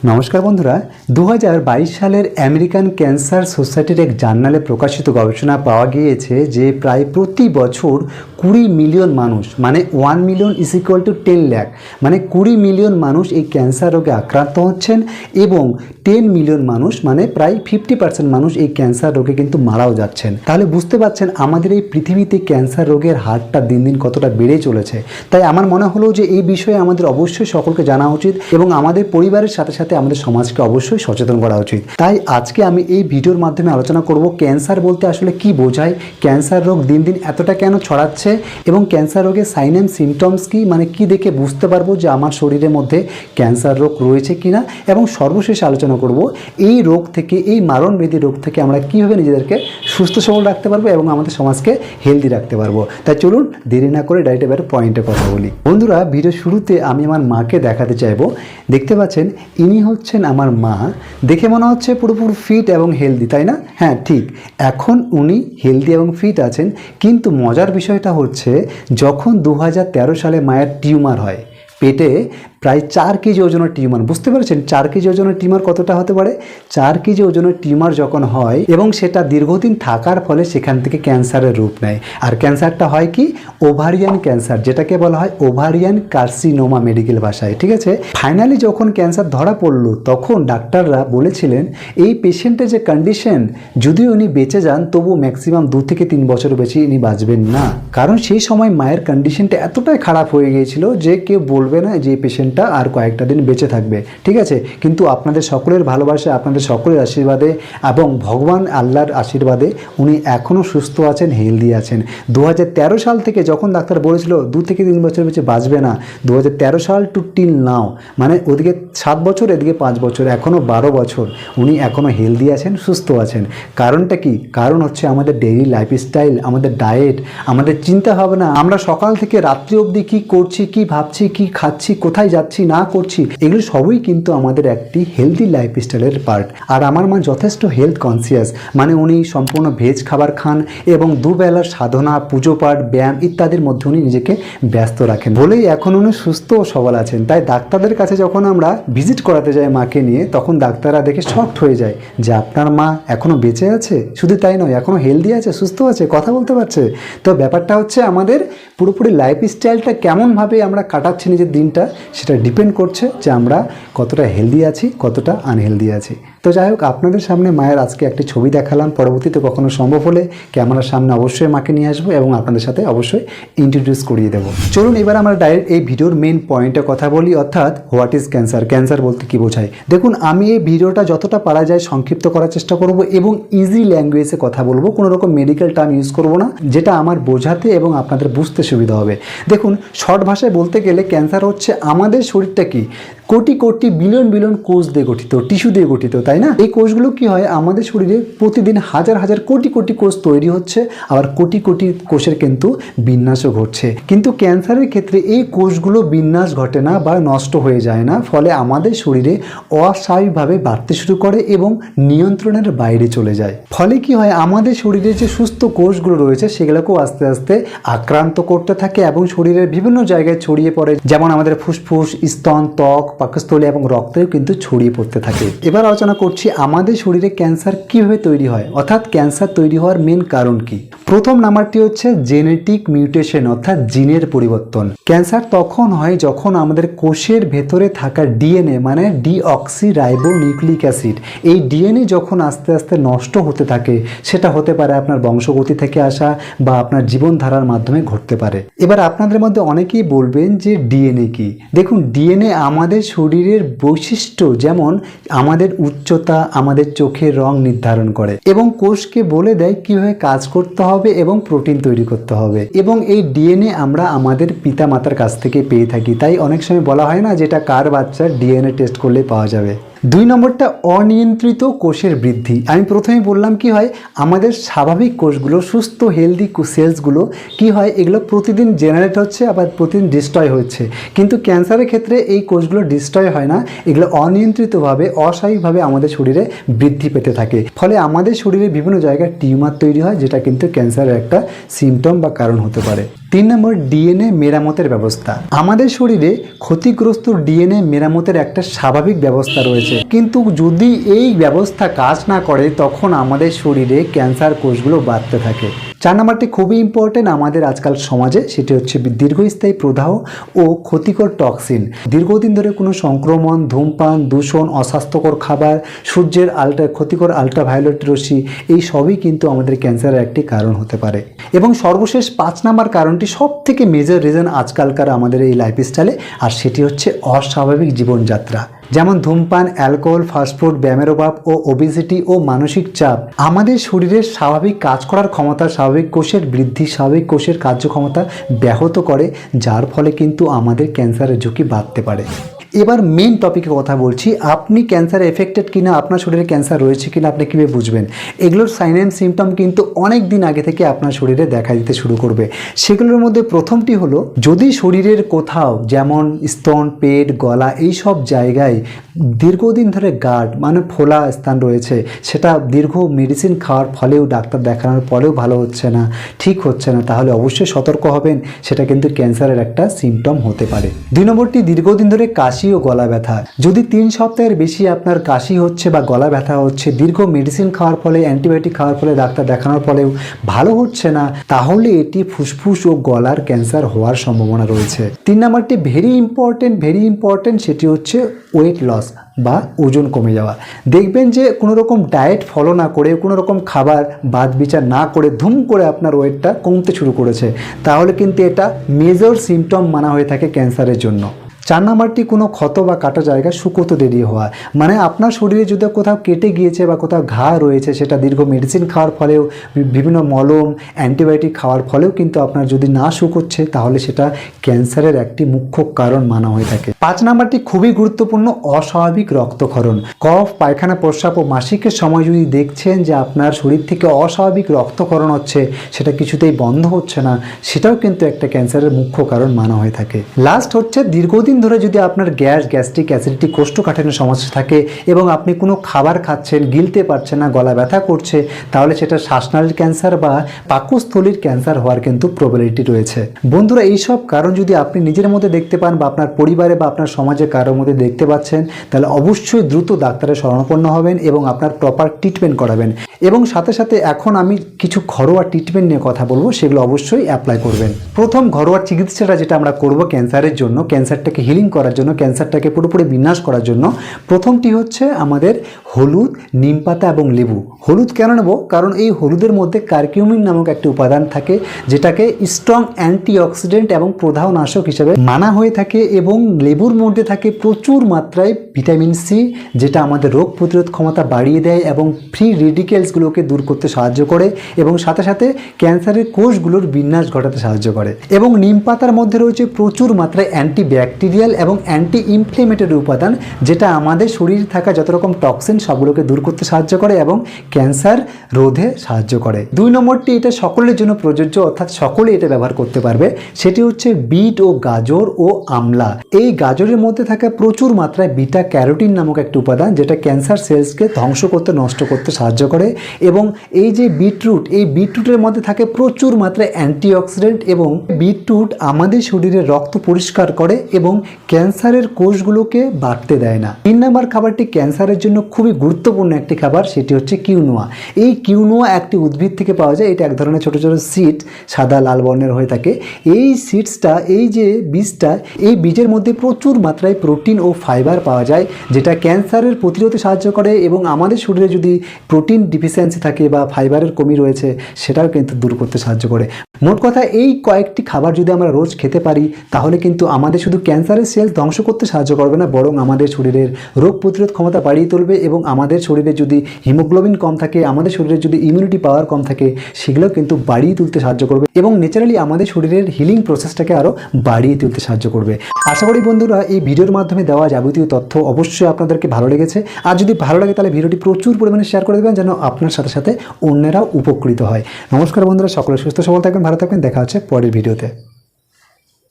নমস্কার বন্ধুরা, 2022 সালের আমেরিকান ক্যান্সার সোসাইটির এক জার্নালে প্রকাশিত গবেষণা পাওয়া গিয়েছে যে প্রায় প্রতি বছর 20 মিলিয়ন মানুষ, মানে 1 million is equal to 10 lakh, মানে 20 মিলিয়ন মানুষ এই ক্যান্সার রোগে আক্রান্ত হচ্ছেন এবং 10 মিলিয়ন মানুষ মানে প্রায় 50% মানুষ এই ক্যান্সার রোগে কিন্তু মারাও যাচ্ছেন। তাহলে বুঝতে পারছেন আমাদের এই পৃথিবীতে ক্যান্সার রোগের হারটা দিন দিন কতটা বেড়ে চলেছে। তাই আমার মনে হলো যে এই বিষয়ে আমাদের অবশ্যই সকলকে জানা উচিত এবং আমাদের পরিবারের সাথে সাথে আমাদের সমাজকে অবশ্যই সচেতন করা উচিত। তাই আজকে আমি এই ভিডিওর মাধ্যমে আলোচনা করব ক্যান্সার বলতে আসলে কি বোঝায়, ক্যান্সার রোগ দিন দিন এতটা কেন ছড়াচ্ছে এবং ক্যান্সার রোগের সাইন অ্যান্ড সিমটমস কি, মানে কি দেখে বুঝতে পারবো যে আমার শরীরের মধ্যে ক্যান্সার রোগ রয়েছে কিনা, এবং সর্বশেষ আলোচনা করব এই রোগ থেকে, এই মারণবেদী রোগ থেকে আমরা কীভাবে নিজেদেরকে সুস্থ সবল রাখতে পারবো এবং আমাদের সমাজকে হেলদি রাখতে পারবো। তাই চলুন দেরি না করে ডাইরেক্ট এবার পয়েন্টে কথা বলি। বন্ধুরা, ভিডিও শুরুতে আমি আমার মাকে দেখাতে চাইবো। দেখতে পাচ্ছেন ইনি হচ্ছেন আমার মা। দেখে মনে হচ্ছে পুরোপুরি ফিট এবং হেলদি, তাই না? হ্যাঁ ঠিক, এখন উনি হেলদি এবং ফিট আছেন। কিন্তু মজার বিষয়টা হচ্ছে যখন 2013 সালে মায়ের টিউমার হয় পেটে, প্রায় 4 কেজি ওজনের টিউমার, বুঝতে পেরেছেন 4 কেজি ওজনের টিউমার কতটা হতে পারে? 4 কেজি ওজনের টিউমার যখন হয় এবং সেটা দীর্ঘদিন থাকার ফলে সেখান থেকে ক্যান্সারের রূপ নেয়। আর ক্যান্সারটা হয় কি? ওভারিয়ান ক্যান্সার, যেটাকে বলা হয় ওভারিয়ান কার্সিনোমা মেডিকেল ভাষায়, ঠিক আছে? ফাইনালি যখন ক্যান্সার ধরা পড়লো তখন ডাক্তাররা বলেছিলেন এই পেশেন্টের যে কন্ডিশন, যদিও উনি বেঁচে যান তবু ম্যাক্সিমাম 2 থেকে 3 বছর বেশি ইনি বাঁচবেন না। কারণ সেই সময় মায়ের কন্ডিশনটা এতটাই খারাপ হয়ে গিয়েছিল যে কেউ বলবে না যে পেশেন্ট আর কয়েকটা দিন বেঁচে থাকবে, ঠিক আছে? কিন্তু আপনাদের সকলের ভালোবাসা, আপনাদের সকলের আশীর্বাদে এবং ভগবান আল্লাহর আশীর্বাদে উনি এখনও সুস্থ আছেন, হেলদি আছেন। 2013 সাল থেকে যখন ডাক্তার বলেছিল 2 থেকে 3 বছর বেঁচে বাঁচবে না, 2013 সাল টু টিল নাও, মানে ওদিকে 7 বছর এদিকে 5 বছর, এখনও 12 বছর উনি এখনও হেলদি আছেন, সুস্থ আছেন। কারণটা কি? কারণ হচ্ছে আমাদের ডেইলি লাইফস্টাইল, আমাদের ডায়েট, আমাদের চিন্তা ভাবনা, আমরা সকাল থেকে রাত্রি অবধি কী করছি, কী ভাবছি, কী খাচ্ছি, কোথায় যাচ্ছি না করছি, এগুলো সবই কিন্তু আমাদের একটি হেলদি লাইফস্টাইলের পার্ট। আর আমার মা যথেষ্ট হেলথ কনসিয়াস, মানে উনি সম্পূর্ণ ভেজ খাবার খান এবং দুবেলার সাধনা, পুজো পাঠ, ব্যায়াম ইত্যাদির মধ্যে উনি নিজেকে ব্যস্ত রাখেন বলেই এখন উনি সুস্থ ও সবল আছেন। তাই ডাক্তারদের কাছে যখন আমরা ভিজিট করাতে যাই মাকে নিয়ে, তখন ডাক্তাররা দেখে শকড হয়ে যায় যে আপনার মা এখনও বেঁচে আছে, শুধু তাই নয় এখনও হেলদি আছে, সুস্থ আছে, কথা বলতে পারছে। তো ব্যাপারটা হচ্ছে আমাদের পুরোপুরি লাইফস্টাইলটা কেমনভাবে আমরা কাটাচ্ছি নিজের দিনটা, সেটা ডিপেন্ড করছে যে আমরা কতটা হেলদি আছি, কতটা আনহেলদি আছি। তো যাই হোক, আপনাদের সামনে মায়ের আজকে একটি ছবি দেখালাম। পরবর্তীতে কখনো সম্ভব হলে ক্যামেরার সামনে অবশ্যই মাকে নিয়ে আসবো এবং আপনাদের সাথে অবশ্যই ইন্ট্রোডিউস করিয়ে দেবো। চলুন এবার আমরা ডাইরেক্ট এই ভিডিওর মেন পয়েন্টে কথা বলি, অর্থাৎ হোয়াট ইজ ক্যান্সার, ক্যান্সার বলতে কী বোঝায়। দেখুন, আমি এই ভিডিওটা যতটা পারা যায় সংক্ষিপ্ত করার চেষ্টা করব এবং ইজি ল্যাঙ্গুয়েজে কথা বলবো, কোনো রকম মেডিকেল টার্ম ইউজ করব না, যেটা আমার বোঝাতে এবং আপনাদের বুঝতে সুবিধা হবে। দেখুন, শর্ট ভাষায় বলতে গেলে ক্যান্সার হচ্ছে আমাদের শরীরটা কি কোটি কোটি বিলিয়ন বিলিয়ন কোষ দিয়ে গঠিত, টিস্যু দিয়ে গঠিত, তাই না? এই কোষগুলো কি হয়, আমাদের শরীরে প্রতিদিন হাজার হাজার কোটি কোটি কোষ তৈরি হচ্ছে, আবার কোটি কোটি কোষের কিন্তু বিন্যাসও ঘটছে। কিন্তু ক্যান্সারের ক্ষেত্রে এই কোষগুলো বিন্যাস ঘটে না বা নষ্ট হয়ে যায় না, ফলে আমাদের শরীরে অস্বাভাবিকভাবে বাড়তে শুরু করে এবং নিয়ন্ত্রণের বাইরে চলে যায়। ফলে কি হয়, আমাদের শরীরে যে সুস্থ কোষগুলো রয়েছে সেগুলোকেও আস্তে আস্তে আক্রান্ত করতে থাকে এবং শরীরের বিভিন্ন জায়গায় ছড়িয়ে পড়ে, যেমন আমাদের ফুসফুস, স্তন, ত্বক, পাকস্থলী এবং রক্তেও কিন্তু ছড়িয়ে পড়তে থাকে। এবার আলোচনা করছি আমাদের শরীরে ক্যান্সার কিভাবে তৈরি হয়, অর্থাৎ ক্যান্সার তৈরি হওয়ার মেন কারণ কি। প্রথম নাম্বারটি হচ্ছে জেনেটিক মিউটেশন, অর্থাৎ জিনের পরিবর্তন। ক্যান্সার তখন হয় যখন আমাদের কোষের ভেতরে থাকা ডিএনএ, মানে ডিঅক্সিরাইবোনিউক্লিক অ্যাসিড, এই ডিএনএ যখন আস্তে আস্তে নষ্ট হতে থাকে, সেটা হতে পারে আপনার বংশগতি থেকে আসা বা আপনার জীবনধারার মাধ্যমে ঘটতে পারে। এবার আপনাদের মধ্যে অনেকেই বলবেন যে ডিএনএ কি। দেখুন, ডিএনএ আমাদের শরীরের বৈশিষ্ট্য, যেমন আমাদের উচ্চতা, আমাদের চোখের রং নির্ধারণ করে এবং কোষকে বলে দেয় কিভাবে কাজ করতে হবে এবং প্রোটিন তৈরি করতে হবে। এবং এই ডিএনএ আমরা আমাদের পিতা মাতার কাছ থেকে পেয়ে থাকি। তাই অনেক সময় বলা হয় না যেটা কার বাচ্চা, ডিএনএ টেস্ট করলে পাওয়া যাবে। 2 নম্বরটা অনিয়ন্ত্রিত কোষের বৃদ্ধি। আমি প্রথমেই বললাম কি হয়, আমাদের স্বাভাবিক কোষগুলো, সুস্থ হেলদি সেলসগুলো কি হয়, এগুলো প্রতিদিন জেনারেট হচ্ছে আবার প্রতিদিন ডিস্ট্রয় হচ্ছে। কিন্তু ক্যান্সারের ক্ষেত্রে এই কোষগুলো ডিস্ট্রয় হয় না, এগুলো অনিয়ন্ত্রিতভাবে, অস্বাভাবিকভাবে আমাদের শরীরে বৃদ্ধি পেতে থাকে। ফলে আমাদের শরীরে বিভিন্ন জায়গায় টিউমার তৈরি হয়, যেটা কিন্তু ক্যান্সারের একটা সিমটম বা কারণ হতে পারে। 3 নম্বর ডিএনএ মেরামতের ব্যবস্থা। আমাদের শরীরে ক্ষতিগ্রস্ত ডিএনএ মেরামতের একটা স্বাভাবিক ব্যবস্থা রয়েছে, কিন্তু যদি এই ব্যবস্থা কাজ না করে তখন আমাদের শরীরে ক্যান্সার কোষগুলো বাড়তে থাকে। 4 নম্বরটি খুবই ইম্পর্টেন্ট আমাদের আজকাল সমাজে, সেটি হচ্ছে দীর্ঘস্থায়ী প্রদাহ ও ক্ষতিকর টক্সিন। দীর্ঘদিন ধরে কোনো সংক্রমণ, ধূমপান, দূষণ, অস্বাস্থ্যকর খাবার, সূর্যের ক্ষতিকর আল্ট্রাভায়োলেট রশ্মি, এই সবই কিন্তু আমাদের ক্যান্সারের একটি কারণ হতে পারে। এবং সর্বশেষ 5 নম্বর কারণটি সব থেকে মেজর রিজন আজকালকার আমাদের এই লাইফস্টাইলে, আর সেটি হচ্ছে অস্বাভাবিক জীবনযাত্রা, যেমন ধূমপান, অ্যালকোহল, ফাস্টফুড, ব্যায়ামের অভাব ও ওবেসিটি ও মানসিক চাপ আমাদের শরীরের স্বাভাবিক কাজ করার ক্ষমতা, স্বাভাবিক কোষের বৃদ্ধি, স্বাভাবিক কোষের কার্যক্ষমতা ব্যাহত করে, যার ফলে কিন্তু আমাদের ক্যান্সারের ঝুঁকি বাড়তে পারে। এবার মেন টপিকে কথা বলছি, আপনি ক্যান্সারে এফেক্টেড কিনা, আপনার শরীরে ক্যান্সার রয়েছে কিনা আপনি কীভাবে বুঝবেন। এগুলোর সাইন অ্যান্ড সিমটম কিন্তু অনেক দিন আগে থেকে আপনার শরীরে দেখা দিতে শুরু করবে। সেগুলোর মধ্যে প্রথমটি হলো, যদি শরীরের কোথাও যেমন স্তন, পেট, গলা এই সব জায়গায় দীর্ঘদিন ধরে গার্ড মানে ফোলা স্থান রয়েছে, সেটা দীর্ঘ মেডিসিন খাওয়ার ফলেও, ডাক্তার দেখানোর পরেও ভালো হচ্ছে না, ঠিক হচ্ছে না, তাহলে অবশ্যই সতর্ক হবেন, সেটা কিন্তু ক্যান্সারের একটা সিমটম হতে পারে। 2 নম্বরটি দীর্ঘদিন ধরে কাশি ও গলা ব্যথা। যদি 3 সপ্তাহের বেশি আপনার কাশি হচ্ছে বা গলা ব্যথা হচ্ছে, দীর্ঘ মেডিসিন খাওয়ার ফলে, অ্যান্টিবায়োটিক খাওয়ার ফলে, ডাক্তার দেখানোর ফলেও ভালো হচ্ছে না, তাহলে এটি ফুসফুস ও গলার ক্যান্সার হওয়ার সম্ভাবনা রয়েছে। 3 নম্বরটি ভেরি ইম্পর্টেন্ট, সেটি হচ্ছে ওয়েট লস বা ওজন কমে যাওয়া। দেখবেন যে কোনো রকম ডায়েট ফলো না করে, কোনো রকম খাবার বাদ বিচার না করে ধুম করে আপনার ওয়েটটা কমতে শুরু করেছে, তাহলে কিন্তু এটা মেজর সিমটম মানা হয়ে থাকে ক্যান্সারের জন্য। 4 নম্বরটি কোনো ক্ষত বা কাটা জায়গা শুকোতে দেরি হওয়া, মানে আপনার শরীরে যদি কোথাও কেটে গিয়েছে বা কোথাও ঘা রয়েছে, সেটা দীর্ঘ মেডিসিন খাওয়ার ফলেও, বিভিন্ন মলম, অ্যান্টিবায়োটিক খাওয়ার ফলেও কিন্তু আপনার যদি না শুকোচ্ছে, তাহলে সেটা ক্যান্সারের একটি মুখ্য কারণ মানা হয়ে থাকে। 5 নম্বরটি খুবই গুরুত্বপূর্ণ, অস্বাভাবিক রক্তক্ষরণ। কফ, পায়খানা, প্রস্রাব ও মাসিকের সময় যদি দেখছেন যে আপনার শরীর থেকে অস্বাভাবিক রক্তক্ষরণ হচ্ছে, সেটা কিছুতেই বন্ধ হচ্ছে না, সেটাও কিন্তু একটা ক্যান্সারের মুখ্য কারণ মানা হয়ে থাকে। লাস্ট হচ্ছে দীর্ঘদিন ধরে যদি আপনার গ্যাস্ট্রিক অ্যাসিডিটি, কোষ্ঠকাঠিন্য সমস্যা থাকে এবং আপনি কোনো খাবার খাচ্ছেন, গিলতে পারছেন না, গলা ব্যথা করছে, তাহলে সেটা শ্বাসনালীর ক্যান্সার বা পাকস্থলীর ক্যান্সার হওয়ার কিন্তু প্রবাবিলিটি রয়েছে। বন্ধুরা, এইসব কারণ যদি আপনি নিজের মধ্যে দেখতে পান বা আপনার পরিবারে বা আপনার সমাজে কারোর মধ্যে দেখতে পাচ্ছেন, তাহলে অবশ্যই দ্রুত ডাক্তারের শরণাপন্ন হবেন এবং আপনার প্রপার ট্রিটমেন্ট করাবেন। এবং সাথে সাথে এখন আমি কিছু ঘরোয়া ট্রিটমেন্ট নিয়ে কথা বলবো, সেগুলো অবশ্যই অ্যাপ্লাই করবেন। প্রথম ঘরোয়া চিকিৎসাটা যেটা আমরা করব ক্যান্সারের জন্য, ক্যান্সারটাকে হিলিং করার জন্য, ক্যান্সারটাকে পুরোপুরি বিনাশ করার জন্য, প্রথমটি হচ্ছে আমাদের হলুদ, নিমপাতা এবং লেবু। হলুদ কেন নেব? কারণ এই হলুদের মধ্যে কারকিউমিন নামক একটি উপাদান থাকে, যেটাকে স্ট্রং অ্যান্টিঅক্সিডেন্ট এবং প্রদাহনাশক হিসেবে মানা হয়ে থাকে, এবং লেবুর মধ্যে থাকে প্রচুর মাত্রায় ভিটামিন সি, যেটা আমাদের রোগ প্রতিরোধ ক্ষমতা বাড়িয়ে দেয় এবং ফ্রি রেডিকেলসগুলোকে দূর করতে সাহায্য করে, এবং সাথে সাথে ক্যান্সারের কোষগুলোর বিন্যাস ঘটাতে সাহায্য করে। এবং নিম পাতার মধ্যে রয়েছে প্রচুর মাত্রায় অ্যান্টিব্যাকটেরিয়াল এবং অ্যান্টি ইনফ্লেমেটরি উপাদান, যেটা আমাদের শরীরে থাকা যত রকম টক্সিন সবগুলোকে দূর করতে সাহায্য করে এবং ক্যান্সার রোধে সাহায্য করে। 2 নম্বরটি, এটা সকলের জন্য প্রযোজ্য, অর্থাৎ সকলে এটা ব্যবহার করতে পারবে, সেটি হচ্ছে বিট ও গাজর ও আমলা। এই গাজরের মধ্যে থাকা প্রচুর মাত্রায় বিটা ক্যারোটিন নামক একটি উপাদান, যেটা ক্যান্সার সেলসকে ধ্বংস করতে, নষ্ট করতে সাহায্য করে। এবং এই যে বিটরুট, এই বিটরুটের মধ্যে থাকে প্রচুর মাত্রায় অ্যান্টিঅক্সিডেন্ট, এবং বিটরুট আমাদের শরীরে রক্ত পরিষ্কার করে এবং ক্যান্সারের কোষগুলোকে বাড়তে দেয় না। 3 নম্বর খাবারটি ক্যান্সারের জন্য খুবই গুরুত্বপূর্ণ একটি খাবার, সেটি হচ্ছে কিউনোয়া। এই কিউনোয়া একটি উদ্ভিদ থেকে পাওয়া যায়, এটা এক ধরনের ছোট ছোট সিড, সাদা লাল বর্ণের হয়ে থাকে। এই সিডসটা, এই যে বীজটা, এই বীজের মধ্যে প্রচুর মাত্রায় প্রোটিন ও ফাইবার পাওয়া যায়, যেটা ক্যান্সারের প্রতিরোধে সাহায্য করে, এবং আমাদের শরীরে যদি প্রোটিন ডিফিসিয়েন্সি থাকে বা ফাইবারের কমি রয়েছে, সেটাও কিন্তু দূর করতে সাহায্য করে। মোট কথা, এই কয়েকটি খাবার যদি আমরা রোজ খেতে পারি, তাহলে কিন্তু আমাদের শুধু ক্যান্সারের সেল ধ্বংস করতে সাহায্য করবে না, বরং আমাদের শরীরের রোগ প্রতিরোধ ক্ষমতা বাড়িয়ে তুলবে, এবং আমাদের শরীরে যদি হিমোগ্লোবিন কম থাকে, আমাদের শরীরে যদি ইমিউনিটি পাওয়ার কম থাকে, সেগুলো কিন্তু বাড়িয়ে তুলতে সাহায্য করবে, এবং ন্যাচারালি আমাদের শরীরের হিলিং প্রসেসটাকে আরও বাড়িয়ে তুলতে সাহায্য করবে। আশা করি বন্ধুরা, এই ভিডিওর মাধ্যমে দেওয়া যাবতীয় তথ্য অবশ্যই আপনাদেরকে ভালো লেগেছে। আর যদি ভালো লাগে, তাহলে ভিডিওটি প্রচুর পরিমাণে শেয়ার করে দেবেন, যেন আপনার সাথে সাথে অন্যরাও উপকৃত হয়। নমস্কার বন্ধুরা, সকলে সুস্থ সবল থাকবেন, ভালো থাকবেন, দেখা হচ্ছে পরের ভিডিওতে।